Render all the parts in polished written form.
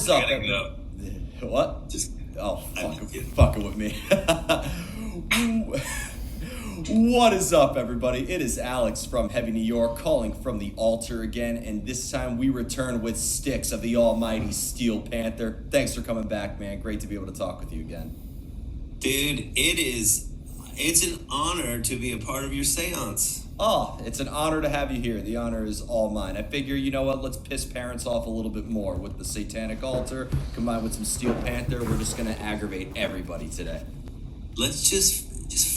is up, gotta everyone? go. What? Just Oh, I'm kidding. fucking with me. What is up, everybody? It is Alex from Heavy New York calling from the altar again, and this time we return with Stix of the almighty Steel Panther. Thanks for coming back, man. Great to be able to talk with you again. Dude, it's an honor to be a part of your seance. Oh, it's an honor to have you here. The honor is all mine. I figure, you know what, let's piss parents off a little bit more with the satanic altar, combined with some Steel Panther. We're just gonna aggravate everybody today. Let's just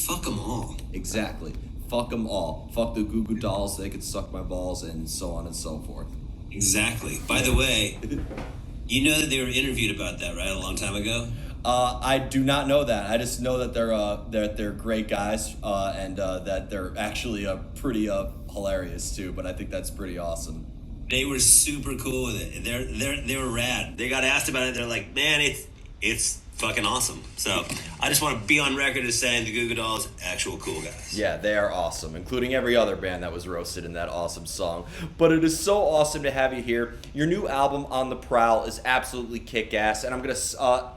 fuck them all. Exactly. Fuck them all. Fuck the Goo Goo Dolls. They could suck my balls, and so on and so forth. Exactly. By the way, you know that they were interviewed about that, right? A long time ago? I do not know that. I just know that they're great guys, and that they're actually pretty hilarious too. But I think that's pretty awesome. They were super cool with it. They were rad. They got asked about it. They're like, man, it's fucking awesome. So I just want to be on record as saying the Goo Goo Dolls, actual cool guys. Yeah, they are awesome, including every other band that was roasted in that awesome song. But it is so awesome to have you here. Your new album, On the Prowl, is absolutely kick-ass, and I'm gonna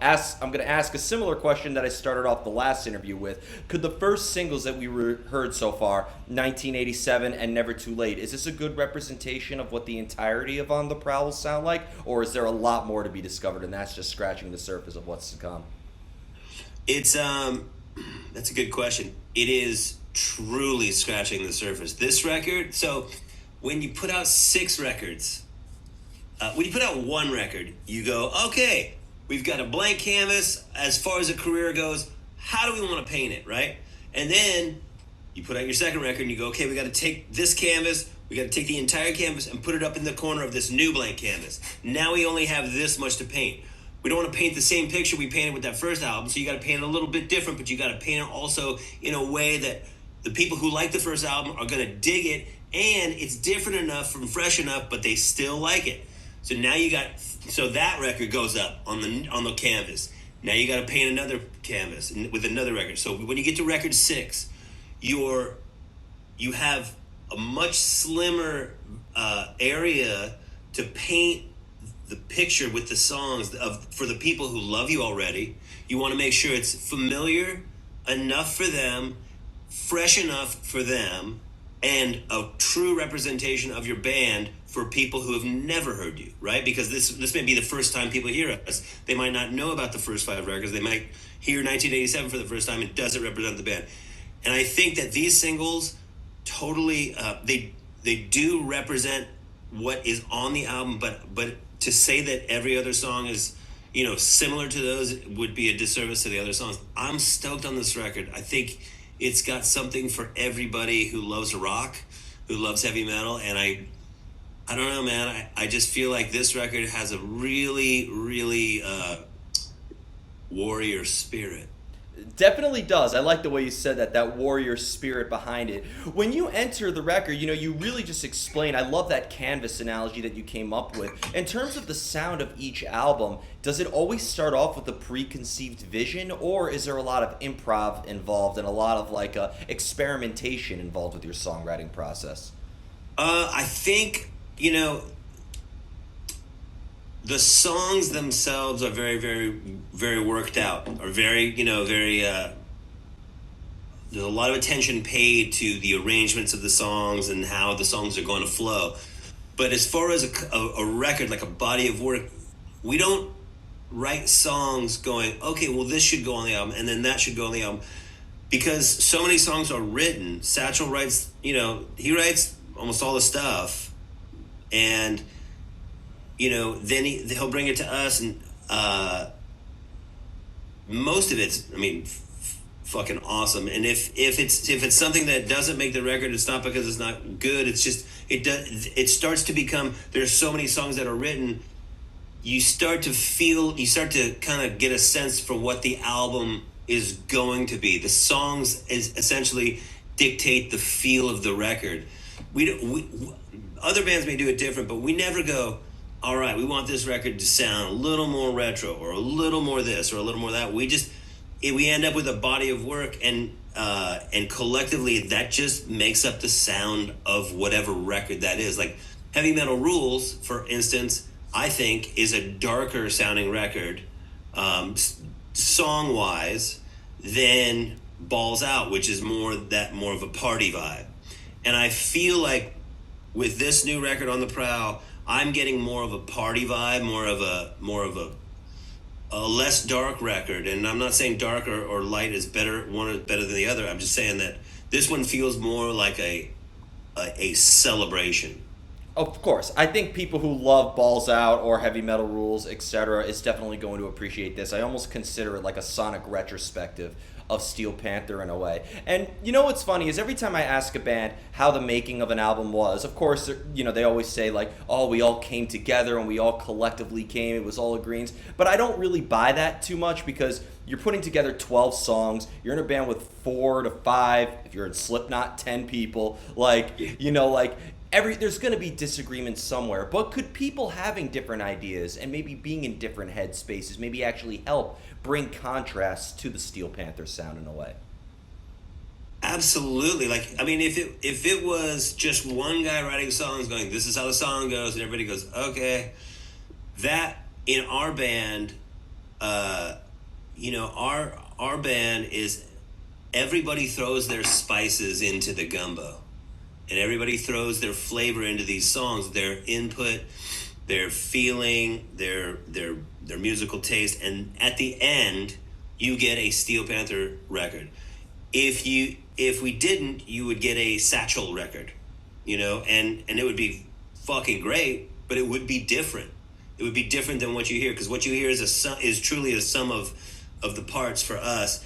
ask a similar question that I started off the last interview with. Could the first singles that we heard so far, 1987 and Never Too Late, is this a good representation of what the entirety of On the Prowl will sound like, or is there a lot more to be discovered, and that's just scratching the surface of what's to come? It's that's a good question. It is truly scratching the surface. This record, so when you put out 6 records, when you put out one record, you go, okay, we've got a blank canvas as far as a career goes. How do we want to paint it, right? And then you put out your second record and you go, okay, we got to take this canvas, we got to take the entire canvas and put it up in the corner of this new blank canvas. Now we only have this much to paint. We don't want to paint the same picture we painted with that first album, so you got to paint it a little bit different, but you got to paint it also in a way that the people who like the first album are going to dig it, and it's different enough and fresh enough, but they still like it. So now so that record goes up on the canvas. Now you got to paint another canvas with another record. So when you get to record 6, you have a much slimmer area to paint the picture with the songs for the people who love you already. You want to make sure it's familiar enough for them, fresh enough for them, and a true representation of your band for people who have never heard you, right? Because this may be the first time people hear us. They might not know about the first 5 records. They might hear 1987 for the first time. It doesn't represent the band. And I think that these singles totally, they do represent what is on the album, but to say that every other song is, similar to those would be a disservice to the other songs. I'm stoked on this record. I think it's got something for everybody who loves rock, who loves heavy metal, and I don't know, man. I just feel like this record has a really, really warrior spirit. Definitely does. I like the way you said that warrior spirit behind it. When you enter the record, you really just explain. I love that canvas analogy that you came up with. In terms of the sound of each album, does it always start off with a preconceived vision, or is there a lot of improv involved and a lot of experimentation involved with your songwriting process? I think, the songs themselves are very, very, very worked out, are very, there's a lot of attention paid to the arrangements of the songs and how the songs are going to flow. But as far as a record, like a body of work, we don't write songs going, okay, well, this should go on the album and then that should go on the album. Because so many songs are written. Satchel writes, he writes almost all the stuff. And then he'll bring it to us, and most of it's, fucking awesome. And if it's something that doesn't make the record, it's not because it's not good. It's just it starts to become. There's so many songs that are written. You start to kind of get a sense for what the album is going to be. The songs is essentially dictate the feel of the record. Other bands may do it different, but we never go, all right, we want this record to sound a little more retro or a little more this or a little more that. We end up with a body of work, and collectively that just makes up the sound of whatever record that is. Like Heavy Metal Rules, for instance, I think, is a darker sounding record, song wise, than Balls Out, which is more of a party vibe. And I feel like with this new record on the Prowl, I'm getting more of a party vibe, more of a less dark record. And I'm not saying dark or light is better, one is better than the other. I'm just saying that this one feels more like a celebration. Of course, I think people who love Balls Out or Heavy Metal Rules, etc., is definitely going to appreciate this. I almost consider it like a sonic retrospective of Steel Panther in a way. And you know what's funny is every time I ask a band how the making of an album was, of course, they always say like, oh, we all came together and we all collectively came, it was all agreements. But I don't really buy that too much because you're putting together 12 songs, you're in a band with 4 to 5, if you're in Slipknot, 10 people, there's going to be disagreements somewhere, but could people having different ideas and maybe being in different headspaces maybe actually help bring contrast to the Steel Panther sound in a way? Absolutely. If it was just one guy writing songs going, this is how the song goes, and everybody goes, okay, that in our band, our band is everybody throws their spices into the gumbo. And everybody throws their flavor into these songs, their input, their feeling, their musical taste, and at the end, you get a Steel Panther record. If we didn't, you would get a Satchel record, and it would be fucking great, but it would be different. It would be different than what you hear, because what you hear is truly a sum of the parts for us,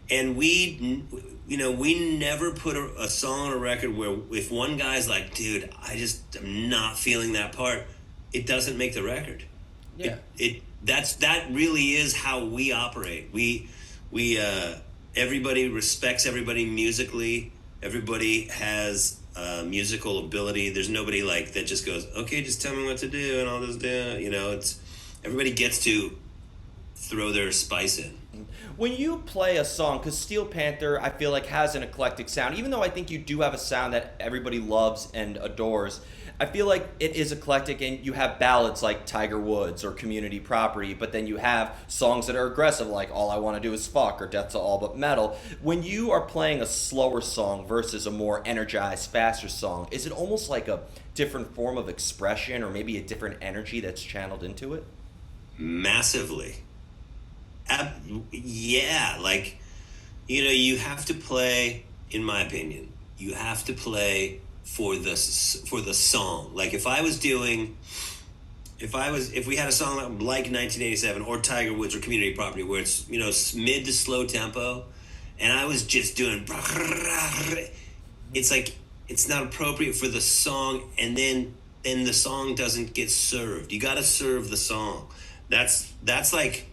and we never put a song on a record where if one guy's like, dude, I just am not feeling that part, it doesn't make the record. Yeah. That really is how we operate. We everybody respects everybody musically. Everybody has musical ability. There's nobody like that just goes, okay, just tell me what to do and I'll just do it. It's everybody gets to throw their spice in. When you play a song, because Steel Panther, I feel like, has an eclectic sound, even though I think you do have a sound that everybody loves and adores, I feel like it is eclectic, and you have ballads like Tiger Woods or Community Property, but then you have songs that are aggressive like All I Want to Do Is Fuck or Death to All But Metal. When you are playing a slower song versus a more energized, faster song, is it almost like a different form of expression or maybe a different energy that's channeled into it? Massively. Yeah, you have to play, in my opinion, you have to play for the song. Like if we had a song like 1987 or Tiger Woods or Community Property where it's, mid to slow tempo, and I was just doing, it's like, it's not appropriate for the song, and then the song doesn't get served. You got to serve the song. That's like,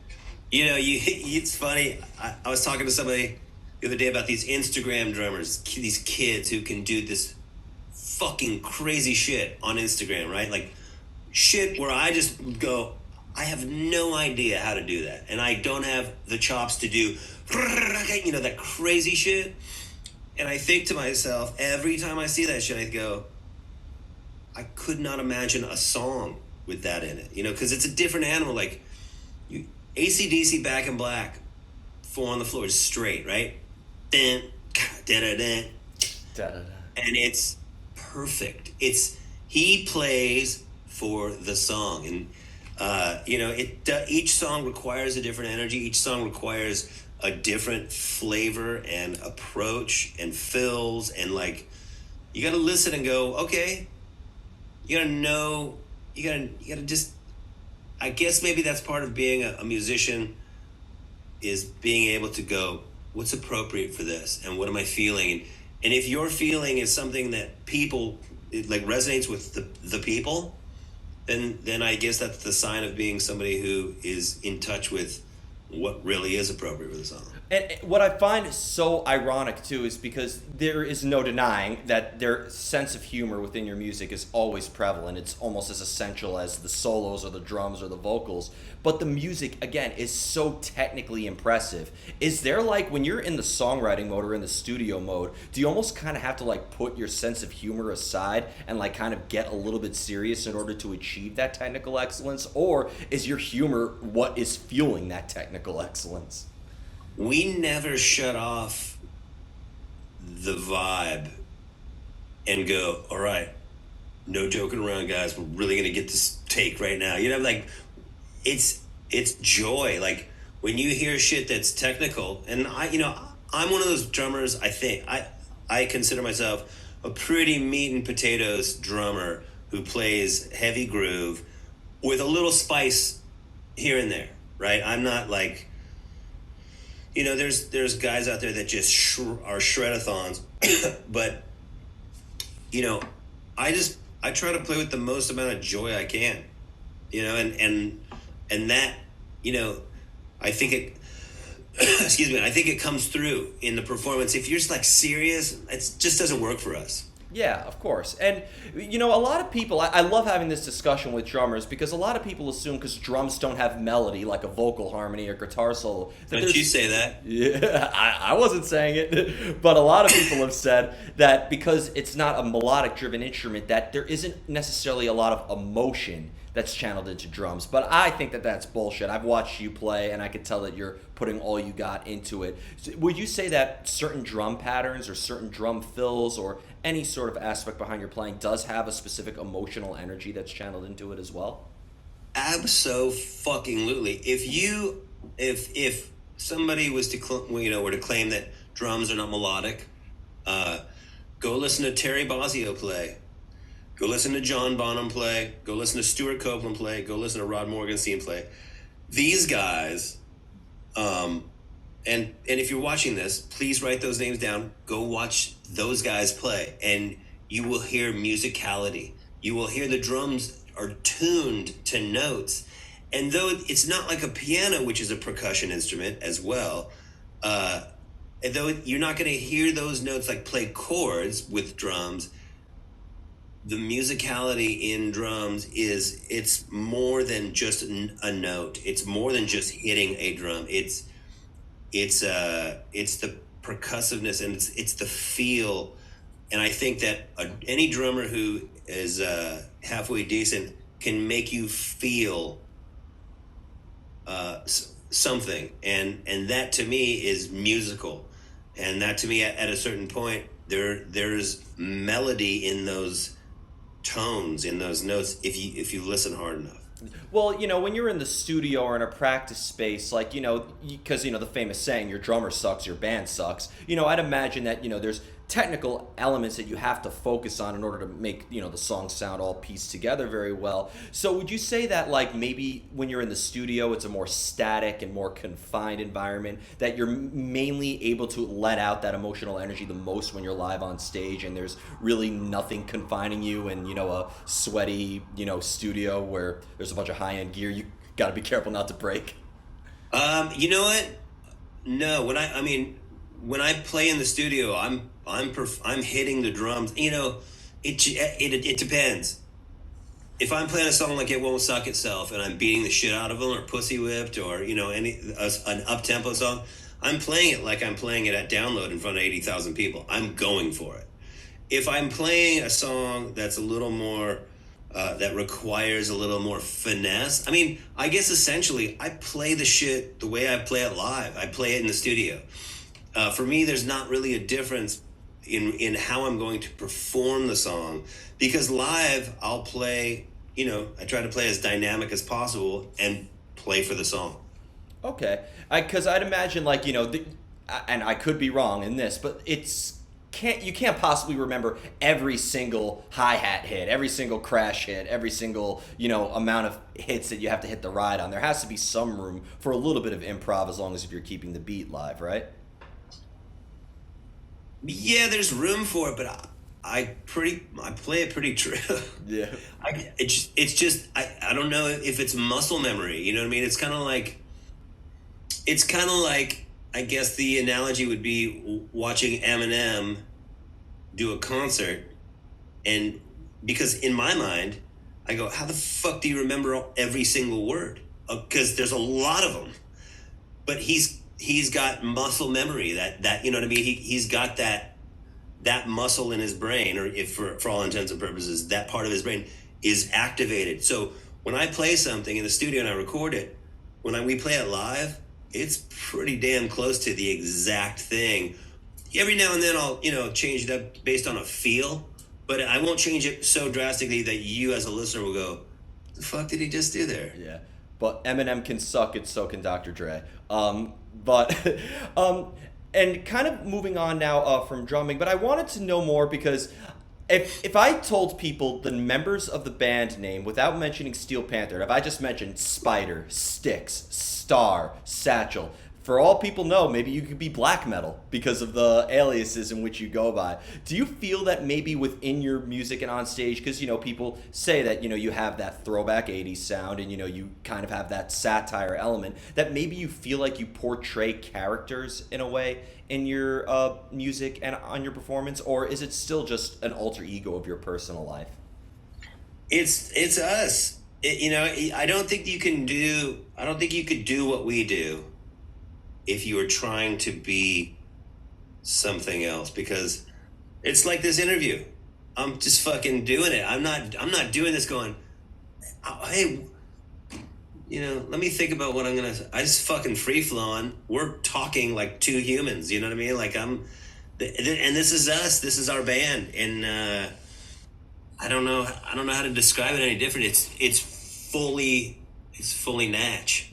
it's funny. I was talking to somebody the other day about these Instagram drummers, these kids who can do this fucking crazy shit on Instagram, right? Like shit where I just go, I have no idea how to do that. And I don't have the chops to do, that crazy shit. And I think to myself, every time I see that shit, I go, I could not imagine a song with that in it, because it's a different animal. Like, AC/DC Back in Black, 4 on the floor is straight, right? Dun, da da da, and it's perfect. He plays for the song, and each song requires a different energy. Each song requires a different flavor and approach and fills, and you got to listen and go, okay. You got to know. You got to just. I guess maybe that's part of being a musician, is being able to go, what's appropriate for this, and what am I feeling, and if your feeling is something that people resonates with the people, then I guess that's the sign of being somebody who is in touch with what really is appropriate for the song. And what I find so ironic too is because there is no denying that their sense of humor within your music is always prevalent. It's almost as essential as the solos or the drums or the vocals. But the music, again, is so technically impressive. Is there like when you're in the songwriting mode or in the studio mode, do you almost kind of have to like put your sense of humor aside and like kind of get a little bit serious in order to achieve that technical excellence? Or is your humor what is fueling that technical excellence? We never shut off the vibe and go, all right, no joking around, guys. We're really gonna get this take right now. You know, like it's joy. Like when you hear shit that's technical, and I'm one of those drummers. I consider myself a pretty meat and potatoes drummer who plays heavy groove with a little spice here and there, right? I'm not like, there's guys out there that just are shredathons, but I try to play with the most amount of joy I can, and that, I think it, excuse me, I think it comes through in the performance. If you're just like serious, it just doesn't work for us. Yeah, of course. And, a lot of people, I love having this discussion with drummers because a lot of people assume because drums don't have melody like a vocal harmony or guitar solo. Don't you say that? Yeah, I wasn't saying it. But a lot of people have said that because it's not a melodic driven instrument, that there isn't necessarily a lot of emotion that's channeled into drums. But I think that that's bullshit. I've watched you play, and I can tell that you're putting all you got into it. So would you say that certain drum patterns or certain drum fills or any sort of aspect behind your playing does have a specific emotional energy that's channeled into it as well? Abso-fucking-lutely. If somebody was to were to claim that drums are not melodic, go listen to Terry Bozzio play. Go listen to John Bonham play. Go listen to Stuart Copeland play. Go listen to Rod Morgenstein play. These guys, and if you're watching this, please write those names down. Go watch those guys play, and you will hear musicality. You will hear the drums are tuned to notes. And though it's not like a piano, which is a percussion instrument as well, and though you're not going to hear those notes like play chords with drums, the musicality in drums it's more than just a note. It's more than just hitting a drum. It's the percussiveness, and it's the feel. And I think that any drummer who is halfway decent can make you feel something, and that to me is musical. And that to me, at a certain point, there's melody in those tones, in those notes, if you listen hard enough. Well, when you're in the studio or in a practice space, like, because, the famous saying, your drummer sucks, your band sucks, I'd imagine that, there's technical elements that you have to focus on in order to make, the song sound all pieced together very well. So would you say that, like, maybe when you're in the studio, it's a more static and more confined environment, that you're mainly able to let out that emotional energy the most when you're live on stage, and there's really nothing confining you in, a sweaty, studio where there's a bunch of high-end gear you got to be careful not to break? You know what? No, when I play in the studio, I'm hitting the drums. It depends. If I'm playing a song like "It Won't Suck Itself" and I'm beating the shit out of them, or "Pussy Whipped," or an up-tempo song, I'm playing it like I'm playing it at Download in front of 80,000 people. I'm going for it. If I'm playing a song that's a little more that requires a little more finesse, I guess essentially I play the shit the way I play it live. I play it in the studio. For me, there's not really a difference in how I'm going to perform the song, because live I'll play, I try to play as dynamic as possible and play for the song. Okay, because I'd imagine, like, and I could be wrong in this, but you can't possibly remember every single hi-hat hit, every single crash hit, every single, amount of hits that you have to hit the ride on. There has to be some room for a little bit of improv, as long as if you're keeping the beat live, right? Yeah, there's room for it, but I play it pretty true. Yeah. It's just I don't know if it's muscle memory. You know what I mean? It's kind of like I guess the analogy would be watching Eminem do a concert, and because in my mind, I go, how the fuck do you remember every single word? Because there's a lot of them, but he's got muscle memory. That you know what I mean. He's got that muscle in his brain, or if for all intents and purposes, that part of his brain is activated. So when I play something in the studio and I record it, we play it live, it's pretty damn close to the exact thing. Every now and then I'll, change it up based on a feel, but I won't change it so drastically that you as a listener will go, the fuck did he just do there? Yeah. But Eminem can suck it, so can Dr. Dre. But and kind of moving on now from drumming, but I wanted to know more because if I told people the members of the band name without mentioning Steel Panther, if I just mentioned Spider, Stix, Star, Satchel, for all people know, maybe you could be black metal because of the aliases in which you go by. Do you feel that maybe within your music and on stage, because, people say that, you have that throwback 80s sound and, you kind of have that satire element, that maybe you feel like you portray characters in a way in your music and on your performance, or is it still just an alter ego of your personal life? It's us. I don't think you could do what we do if you were trying to be something else, because it's like this interview. I'm just fucking doing it. I'm not doing this going, hey, let me think about what I'm gonna say. I just fucking free flowing. We're talking like two humans, you know what I mean? Like and this is us. This is our band. And I don't know how to describe it any different. It's fully Natch.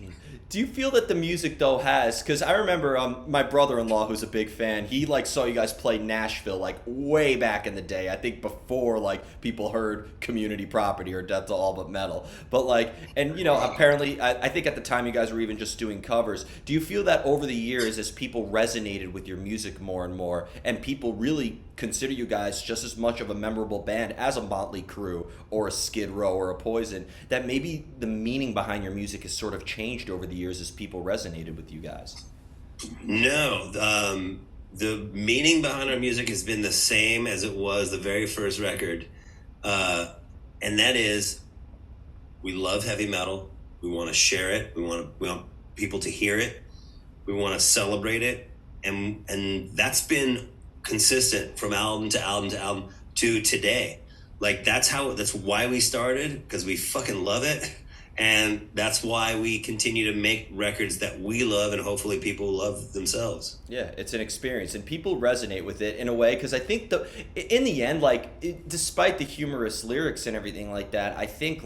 Do you feel that the music though has, because I remember my brother-in-law, who's a big fan, he saw you guys play Nashville way back in the day, I think before people heard Community Property or Death to All But Metal, but apparently I think at the time you guys were even just doing covers. Do you feel that over the years, as people resonated with your music more and more, and people really consider you guys just as much of a memorable band as a Motley Crue or a Skid Row or a Poison, that maybe the meaning behind your music has sort of changed over the years as people resonated with you guys? No, the meaning behind our music has been the same as it was the very first record, and that is, we love heavy metal. We want to share it. We want people to hear it. We want to celebrate it, and that's been consistent from album to album to album to today. That's why we started, because we fucking love it. And that's why we continue to make records that we love, and hopefully people love themselves. Yeah, it's an experience, and people resonate with it in a way, because I think in the end, despite the humorous lyrics and everything like that, I think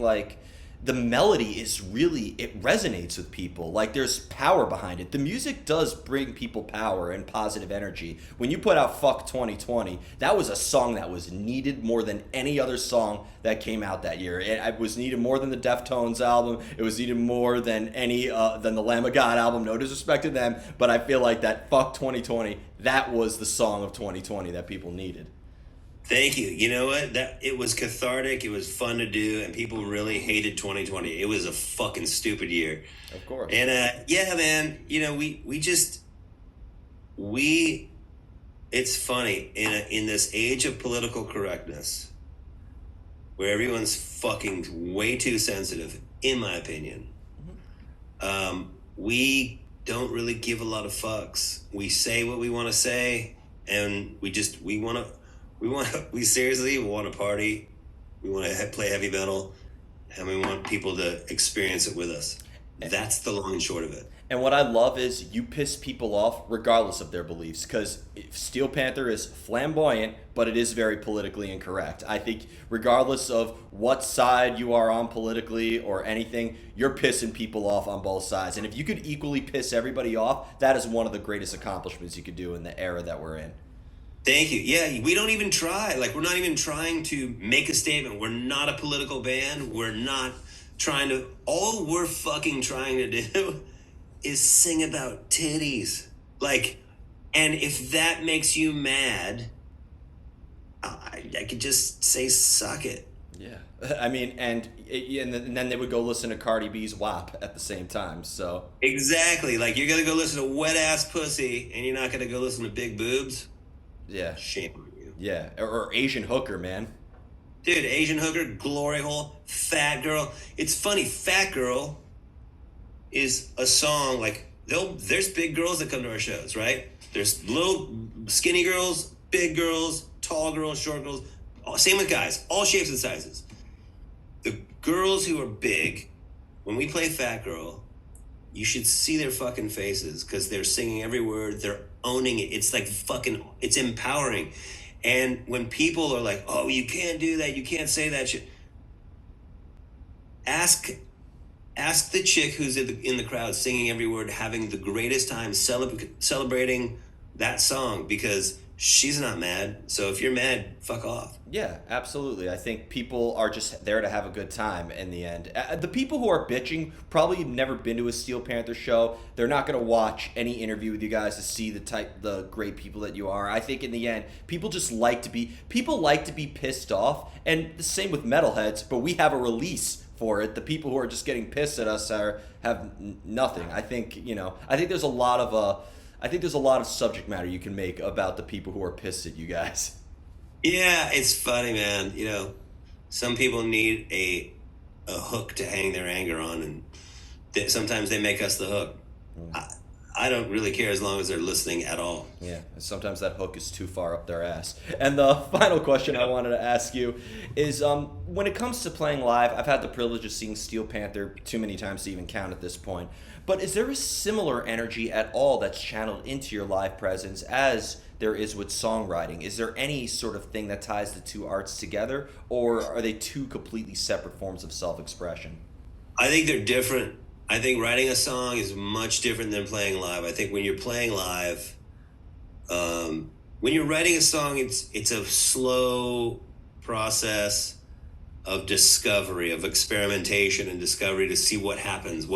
the melody is really, it resonates with people. There's power behind it. The music does bring people power and positive energy. When you put out Fuck 2020, that was a song that was needed more than any other song that came out that year. It was needed more than the Deftones album. It was needed more than than the Lamb of God album. No disrespect to them, but I feel like that Fuck 2020, that was the song of 2020 that people needed. Thank you. You know what? It was cathartic. It was fun to do, and people really hated 2020. It was a fucking stupid year. Of course. And yeah, man. It's funny in this age of political correctness, where everyone's fucking way too sensitive, in my opinion. We don't really give a lot of fucks. We say what we want to say, and we seriously want to party. We want to play heavy metal, and we want people to experience it with us. That's the long and short of it. And what I love is you piss people off regardless of their beliefs, because Steel Panther is flamboyant, but it is very politically incorrect. I think regardless of what side you are on politically or anything, you're pissing people off on both sides. And if you could equally piss everybody off, that is one of the greatest accomplishments you could do in the era that we're in. Thank you. Yeah, we don't even try. We're not even trying to make a statement. We're not a political band. We're not trying to... All we're fucking trying to do is sing about titties. And if that makes you mad, I could just say suck it. Yeah, I mean, and then they would go listen to Cardi B's WAP at the same time. So Exactly. Like you're gonna go listen to wet ass pussy, and you're not gonna go listen to big boobs. yeah, Shame on you, yeah, or Asian hooker, man. dude. Asian hooker, glory hole, fat girl. It's funny. Fat girl is a song like there's big girls that come to our shows, right? There's little skinny girls, big girls, tall girls, short girls. Same with guys, all shapes and sizes. The girls who are big, when we play Fat Girl, you should see their fucking faces because they're singing every word, they're owning it. It's like fucking, it's empowering. And when people are like, "Oh, you can't do that, you can't say that shit," ask ask the chick who's in the crowd singing every word, having the greatest time celebrating that song because she's not mad. So if you're mad, fuck off. Yeah, absolutely. I think people are just there to have a good time in the end. The people who are bitching probably have never been to a Steel Panther show. They're not going to watch any interview with you guys to see the great people that you are. I think in the end, people like to be pissed off, and the same with metalheads, but we have a release for it. The people who are just getting pissed at us have nothing. I think there's a lot of subject matter you can make about the people who are pissed at you guys. Yeah, it's funny, man. Some people need a hook to hang their anger on, and sometimes they make us the hook. I don't really care as long as they're listening at all. Yeah, sometimes that hook is too far up their ass. And the final question I wanted to ask you is, when it comes to playing live, I've had the privilege of seeing Steel Panther too many times to even count at this point. But is there a similar energy at all that's channeled into your live presence as there is with songwriting? Is there any sort of thing that ties the two arts together, or are they two completely separate forms of self-expression? I think they're different. I think writing a song is much different than playing live. I think when you're playing live, when you're writing a song, it's a slow process of discovery, of experimentation and discovery to see what happens,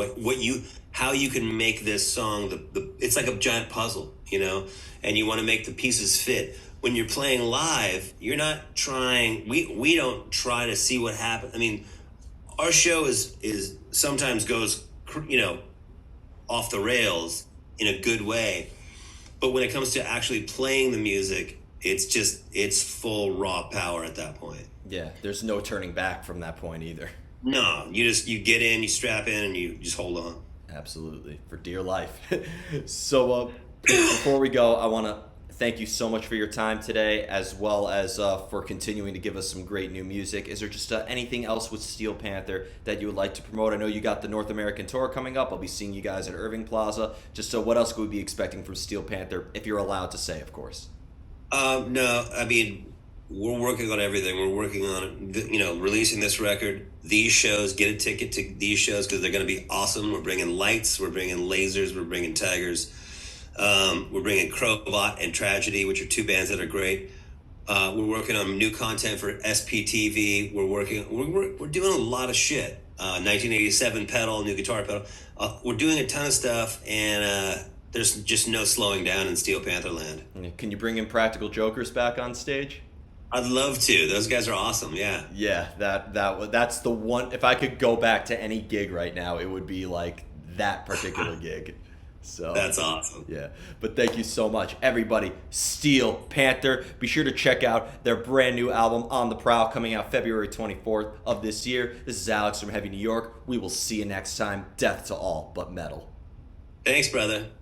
how you can make this song. It's like a giant puzzle, and you want to make the pieces fit. When you're playing live, you're not trying. We don't try to see what happens. I mean, our show is sometimes goes, off the rails in a good way, but when it comes to actually playing the music, it's full raw power at that point. Yeah, there's no turning back from that point either. No, you get in, you strap in, and you just hold on. Absolutely, for dear life. So before we go, I want to thank you so much for your time today, as well as for continuing to give us some great new music. Is there just anything else with Steel Panther that you would like to promote? I know you got the North American tour coming up. I'll be seeing you guys at Irving Plaza. Just what else could we be expecting from Steel Panther, if you're allowed to say, of course? No, I mean, we're working on everything. We're working on, releasing this record, these shows, get a ticket to these shows because they're going to be awesome. We're bringing lights, we're bringing lasers, we're bringing tigers. We're bringing Crowbot and Tragedy, which are two bands that are great. We're working on new content for SPTV. We're doing a lot of shit. 1987 pedal, new guitar pedal. We're doing a ton of stuff, and there's just no slowing down in Steel Panther land. Can you bring in Practical Jokers back on stage? I'd love to. Those guys are awesome. Yeah. Yeah, that's the one. If I could go back to any gig right now, it would be like that particular gig. So that's awesome. Yeah, but thank you so much, everybody. Steel Panther. Be sure to check out their brand new album, On the Prowl, coming out February 24th of this year. This is Alex from Heavy New York. We will see you next time. Death to all but metal. Thanks, brother.